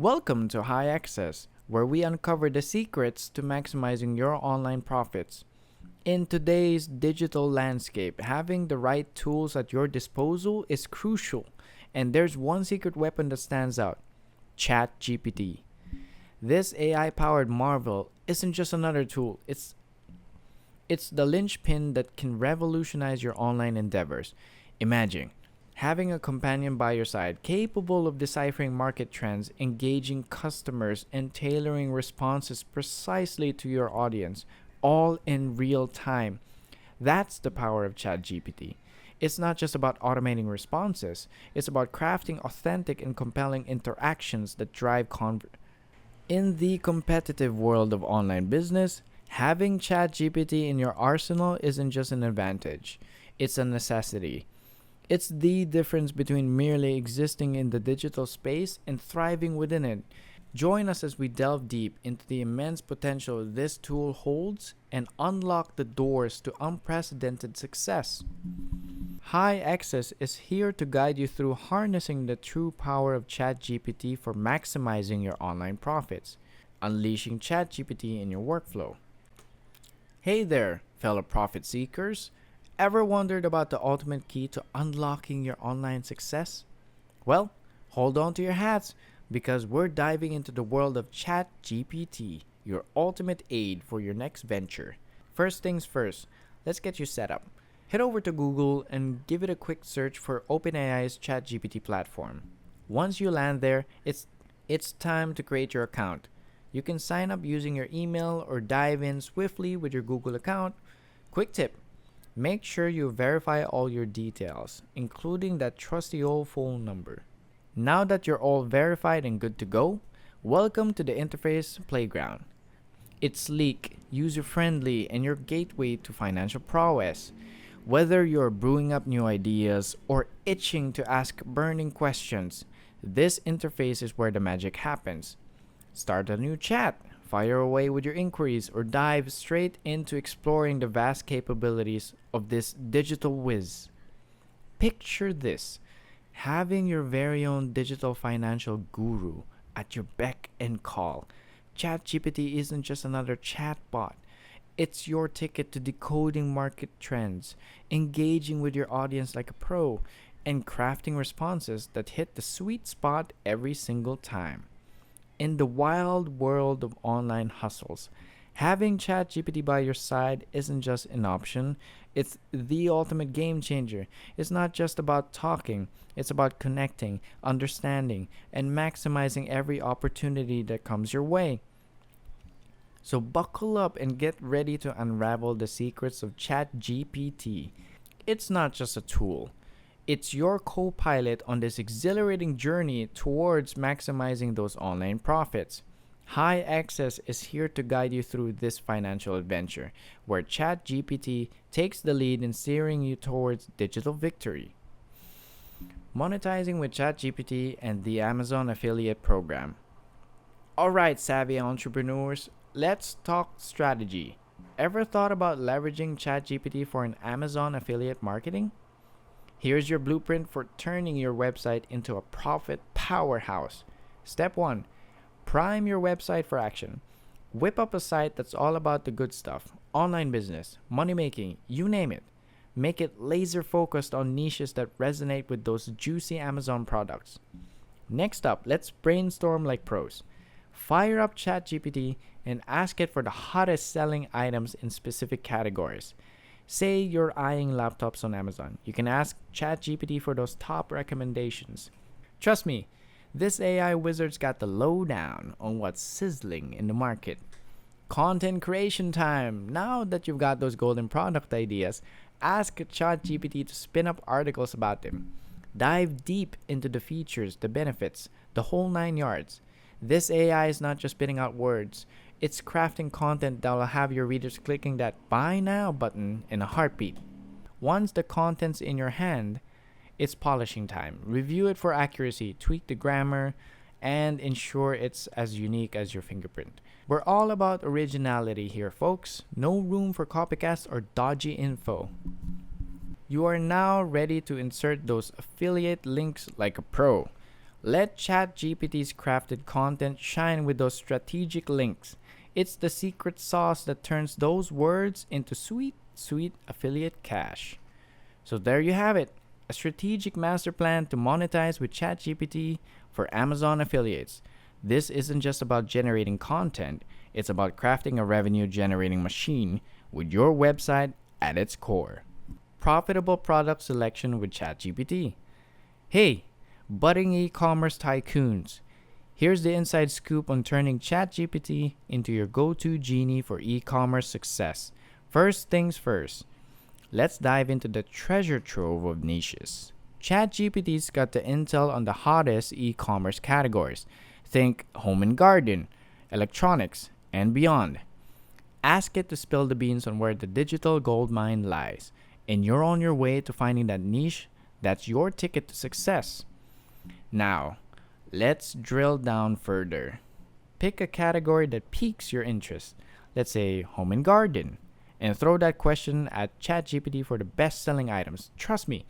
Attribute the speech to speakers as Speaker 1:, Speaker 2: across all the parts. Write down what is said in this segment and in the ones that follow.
Speaker 1: Welcome to High Access, where we uncover the secrets to maximizing your online profits. In today's digital landscape, having the right tools at your disposal is crucial, and there's one secret weapon that stands out: ChatGPT. This AI powered marvel isn't just another tool, it's the linchpin that can revolutionize your online endeavors. Imagine having a companion by your side capable of deciphering market trends, engaging customers, and tailoring responses precisely to your audience, all in real time. That's the power of ChatGPT. It's not just about automating responses, it's about crafting authentic and compelling interactions that drive In the competitive world of online business, having ChatGPT in your arsenal isn't just an advantage, it's a necessity. It's the difference between merely existing in the digital space and thriving within it. Join us as we delve deep into the immense potential this tool holds and unlock the doors to unprecedented success. High Access is here to guide you through harnessing the true power of ChatGPT for maximizing your online profits, unleashing ChatGPT in your workflow. Hey there, fellow profit seekers. Ever wondered about the ultimate key to unlocking your online success? Well, hold on to your hats because we're diving into the world of ChatGPT, your ultimate aid for your next venture. First things first, let's get you set up. Head over to Google and give it a quick search for OpenAI's ChatGPT platform. Once you land there, it's time to create your account. You can sign up using your email or dive in swiftly with your Google account. Quick tip: make sure you verify all your details, including that trusty old phone number. Now that you're all verified and good to go, welcome to the interface playground. It's sleek, user-friendly, and your gateway to financial prowess. Whether you're brewing up new ideas or itching to ask burning questions, this interface is where the magic happens. Start a new chat, fire away with your inquiries, or dive straight into exploring the vast capabilities of this digital whiz. Picture this: having your very own digital financial guru at your beck and call. ChatGPT isn't just another chatbot. It's your ticket to decoding market trends, engaging with your audience like a pro, and crafting responses that hit the sweet spot every single time. In the wild world of online hustles, having ChatGPT by your side isn't just an option, it's the ultimate game changer. It's not just about talking, it's about connecting, understanding, and maximizing every opportunity that comes your way. So buckle up and get ready to unravel the secrets of ChatGPT. It's not just a tool. It's your co-pilot on this exhilarating journey towards maximizing those online profits. High Access is here to guide you through this financial adventure, where ChatGPT takes the lead in steering you towards digital victory. Monetizing with ChatGPT and the Amazon affiliate program. Alright, savvy entrepreneurs, let's talk strategy. Ever thought about leveraging ChatGPT for an Amazon affiliate marketing? Here's your blueprint for turning your website into a profit powerhouse. Step 1: prime your website for action. Whip up a site that's all about the good stuff: online business, money making, you name it. Make it laser focused on niches that resonate with those juicy Amazon products. Next up, let's brainstorm like pros. Fire up ChatGPT and ask it for the hottest selling items in specific categories. Say you're eyeing laptops on Amazon. You can ask ChatGPT for those top recommendations. Trust me, this AI wizard's got the lowdown on what's sizzling in the market. Content creation time. Now that you've got those golden product ideas, ask ChatGPT to spin up articles about them. Dive deep into the features, the benefits, the whole nine yards. This AI is not just spitting out words. It's crafting content that will have your readers clicking that buy now button in a heartbeat. Once the content's in your hand, it's polishing time. Review it for accuracy, tweak the grammar, and ensure it's as unique as your fingerprint. We're all about originality here, folks. No room for copycats or dodgy info. You are now ready to insert those affiliate links like a pro. Let ChatGPT's crafted content shine with those strategic links. It's the secret sauce that turns those words into sweet, sweet affiliate cash. So there you have it, a strategic master plan to monetize with ChatGPT for Amazon affiliates. This isn't just about generating content, it's about crafting a revenue generating machine with your website at its core. Profitable product selection with ChatGPT. Hey, budding e-commerce tycoons. Here's the inside scoop on turning ChatGPT into your go-to genie for e-commerce success. First things first, let's dive into the treasure trove of niches. ChatGPT's got the intel on the hottest e-commerce categories. Think home and garden, electronics, and beyond. Ask it to spill the beans on where the digital gold mine lies, and you're on your way to finding that niche that's your ticket to success. Now, let's drill down further. Pick a category that piques your interest, let's say home and garden, and throw that question at ChatGPT for the best selling items. Trust me,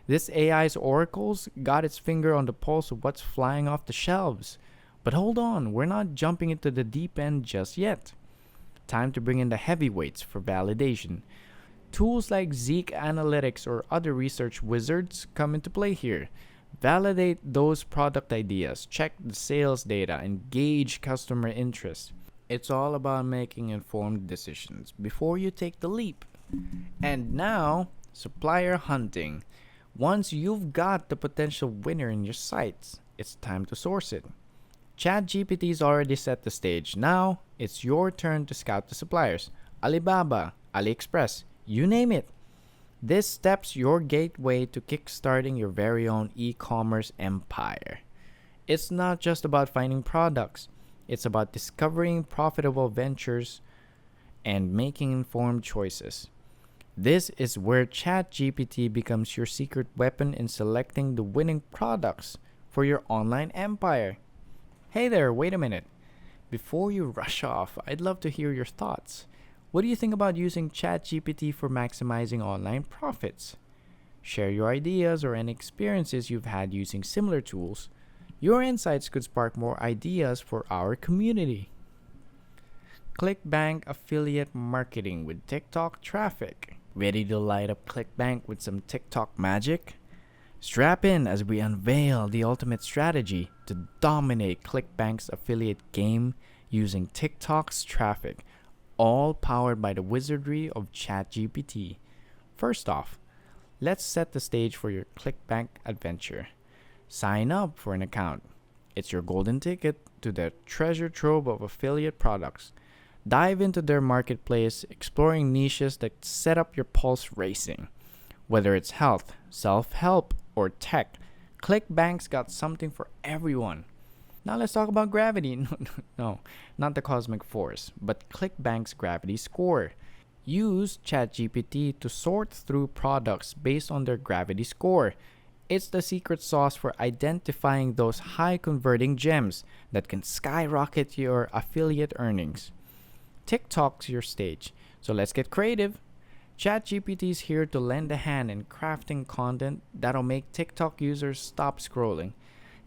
Speaker 1: this AI's oracles got its finger on the pulse of what's flying off the shelves. But hold on, we're not jumping into the deep end just yet. Time to bring in the heavyweights for validation. Tools like Zeek Analytics or other research wizards come into play here. Validate those product ideas, check the sales data, and gauge customer interest. It's all about making informed decisions before you take the leap. And now, supplier hunting. Once you've got the potential winner in your sights, it's time to source it. ChatGPT's already set the stage. Now, it's your turn to scout the suppliers. Alibaba, AliExpress, you name it. This steps your gateway to kickstarting your very own e-commerce empire. It's not just about finding products. It's about discovering profitable ventures and making informed choices. This is where ChatGPT becomes your secret weapon in selecting the winning products for your online empire. Hey there, wait a minute. Before you rush off, I'd love to hear your thoughts. What do you think about using ChatGPT for maximizing online profits? Share your ideas or any experiences you've had using similar tools. Your insights could spark more ideas for our community. ClickBank affiliate marketing with TikTok traffic. Ready to light up ClickBank with some TikTok magic? Strap in as we unveil the ultimate strategy to dominate ClickBank's affiliate game using TikTok's traffic, all powered by the wizardry of ChatGPT. First off, let's set the stage for your ClickBank adventure. Sign up for an account. It's your golden ticket to the treasure trove of affiliate products. Dive into their marketplace, exploring niches that set up your pulse racing. Whether it's health, self-help, or tech, ClickBank's got something for everyone. Now let's talk about gravity. No, not the cosmic force, but ClickBank's gravity score. Use ChatGPT to sort through products based on their gravity score. It's the secret sauce for identifying those high converting gems that can skyrocket your affiliate earnings. TikTok's your stage, so let's get creative. ChatGPT's here to lend a hand in crafting content that'll make TikTok users stop scrolling.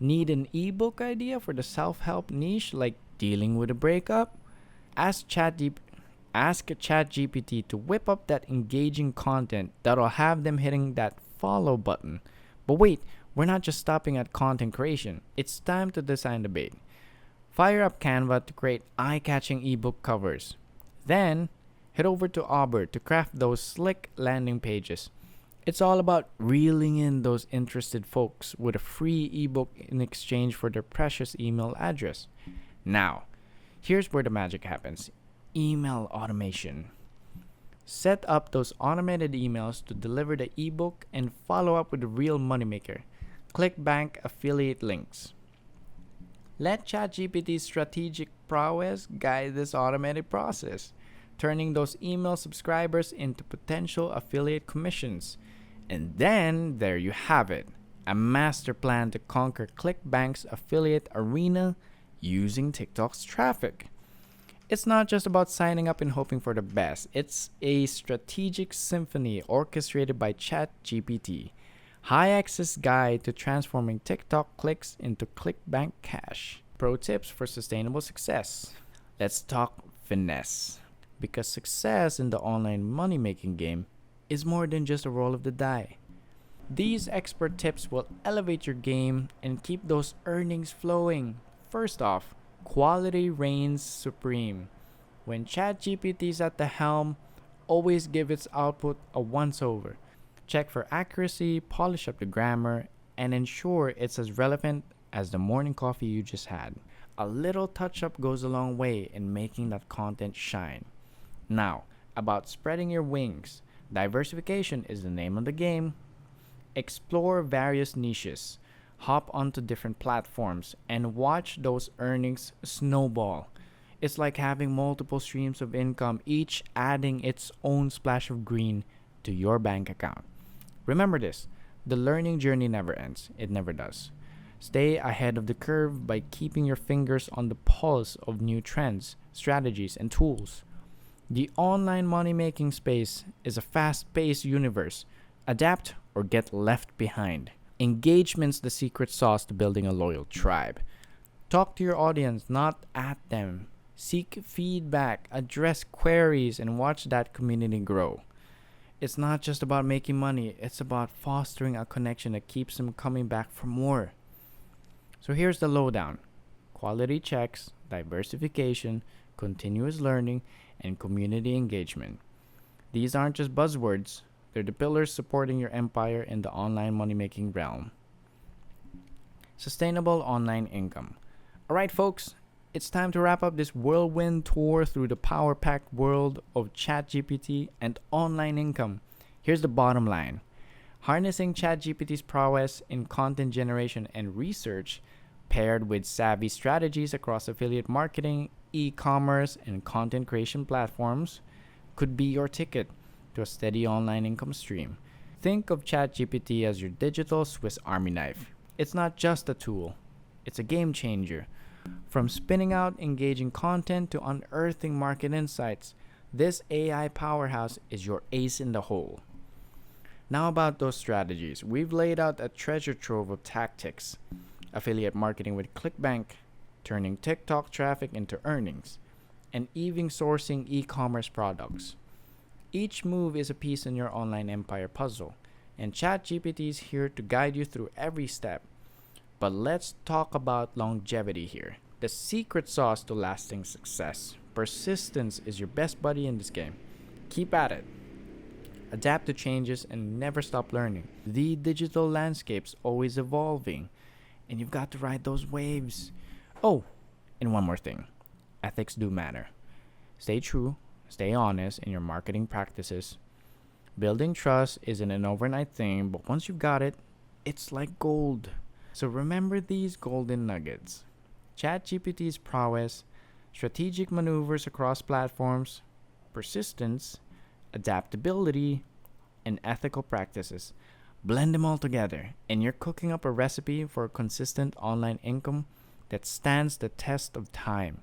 Speaker 1: Need an ebook idea for the self-help niche like dealing with a breakup? Ask ChatGPT to whip up that engaging content that'll have them hitting that follow button. But wait, we're not just stopping at content creation. It's time to design the bait. Fire up Canva to create eye-catching ebook covers. Then, head over to Auber to craft those slick landing pages. It's all about reeling in those interested folks with a free ebook in exchange for their precious email address. Now, here's where the magic happens. Email automation. Set up those automated emails to deliver the ebook and follow up with the real moneymaker. ClickBank affiliate links. Let ChatGPT's strategic prowess guide this automated process, turning those email subscribers into potential affiliate commissions. And then there you have it, a master plan to conquer ClickBank's affiliate arena using TikTok's traffic. It's not just about signing up and hoping for the best. It's a strategic symphony orchestrated by ChatGPT. High access guide to transforming TikTok clicks into ClickBank cash. Pro tips for sustainable success. Let's talk finesse. Because success in the online money making game is more than just a roll of the die. These expert tips will elevate your game and keep those earnings flowing. First off, quality reigns supreme. When ChatGPT is at the helm, always give its output a once over. Check for accuracy, polish up the grammar, and ensure it's as relevant as the morning coffee you just had. A little touch up goes a long way in making that content shine. Now, about spreading your wings. Diversification is the name of the game. Explore various niches, hop onto different platforms, and watch those earnings snowball. It's like having multiple streams of income, each adding its own splash of green to your bank account. Remember this, the learning journey never ends. It never does. Stay ahead of the curve by keeping your fingers on the pulse of new trends, strategies, and tools. The online money making space is a fast paced universe. Adapt or get left behind. Engagement's the secret sauce to building a loyal tribe. Talk to your audience, not at them. Seek feedback, address queries, and watch that community grow. It's not just about making money, it's about fostering a connection that keeps them coming back for more. So here's the lowdown: quality checks, diversification, continuous learning, and community engagement. These aren't just buzzwords, they're the pillars supporting your empire in the online money making realm. Sustainable online income. Alright, folks, it's time to wrap up this whirlwind tour through the power packed world of ChatGPT and online income. Here's the bottom line: harnessing ChatGPT's prowess in content generation and research, paired with savvy strategies across affiliate marketing, e-commerce, and content creation platforms, could be your ticket to a steady online income stream. Think of ChatGPT as your digital Swiss Army knife. It's not just a tool, it's a game changer. From spinning out engaging content to unearthing market insights, this AI powerhouse is your ace in the hole. Now about those strategies. We've laid out a treasure trove of tactics: affiliate marketing with ClickBank, turning TikTok traffic into earnings, and even sourcing e-commerce products. Each move is a piece in your online empire puzzle, and ChatGPT is here to guide you through every step. But let's talk about longevity here. The secret sauce to lasting success. Persistence is your best buddy in this game. Keep at it. Adapt to changes and never stop learning. The digital landscape's always evolving, and you've got to ride those waves. Oh, and one more thing. Ethics do matter. Stay true, stay honest in your marketing practices. Building trust isn't an overnight thing, but once you've got it, it's like gold. So remember these golden nuggets: ChatGPT's prowess, strategic maneuvers across platforms, persistence, adaptability, and ethical practices. Blend them all together, and you're cooking up a recipe for a consistent online income that stands the test of time.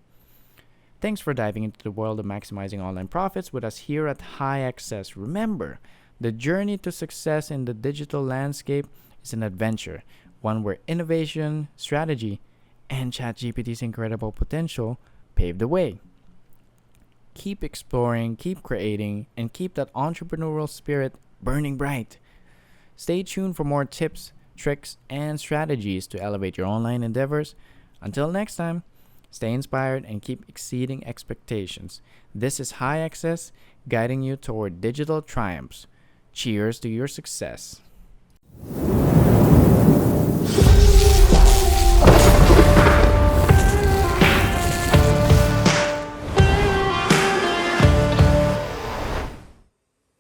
Speaker 1: Thanks for diving into the world of maximizing online profits with us here at High Access. Remember, the journey to success in the digital landscape is an adventure, one where innovation, strategy, and ChatGPT's incredible potential pave the way. Keep exploring, keep creating, and keep that entrepreneurial spirit burning bright. Stay tuned for more tips, tricks, and strategies to elevate your online endeavors. Until next time, stay inspired and keep exceeding expectations. This is High Access, guiding you toward digital triumphs. Cheers to your success.